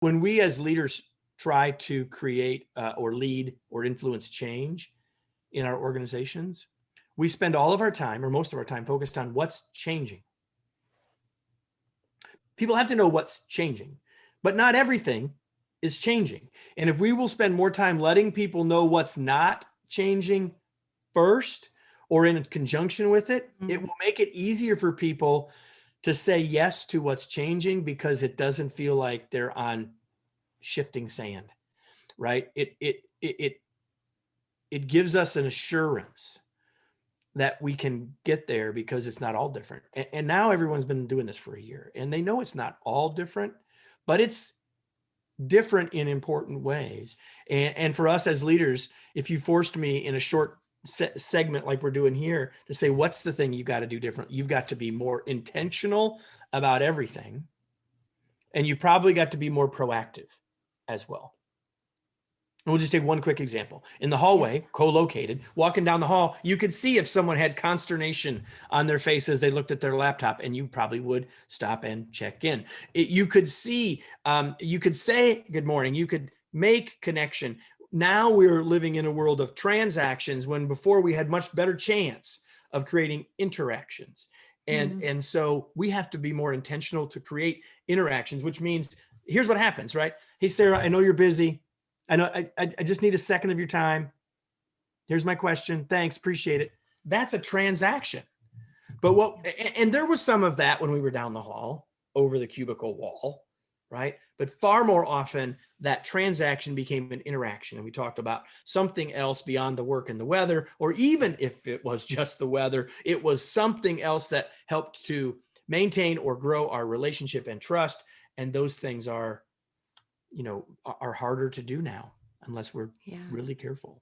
when we as leaders try to create or lead or influence change in our organizations, we spend all of our time, or most of our time, focused on what's changing. People have to know what's changing, but not everything is changing. And if we will spend more time letting people know what's not changing first, or in conjunction with it, it will make it easier for people to say yes to what's changing, because it doesn't feel like they're on shifting sand, right? It gives us an assurance that we can get there because it's not all different. And now everyone's been doing this for a year and they know it's not all different, but it's different in important ways. And for us as leaders, if you forced me in a short segment like we're doing here to say, what's the thing you got to do different? You've got to be more intentional about everything. And you've probably got to be more proactive as well. And we'll just take one quick example. In the hallway, co-located, walking down the hall, you could see if someone had consternation on their face as they looked at their laptop, and you probably would stop and check in. You could see, you could say good morning, you could make connection. Now we're living in a world of transactions, when before we had much better chance of creating interactions. And so we have to be more intentional to create interactions, which means here's what happens, right? Hey, Sarah, I know you're busy. I know I just need a second of your time. Here's my question. Thanks, appreciate it. That's a transaction. But and there was some of that when we were down the hall over the cubicle wall, right? But far more often that transaction became an interaction. And we talked about something else beyond the work and the weather, or even if it was just the weather, it was something else that helped to maintain or grow our relationship and trust. And those things are harder to do now unless we're really careful.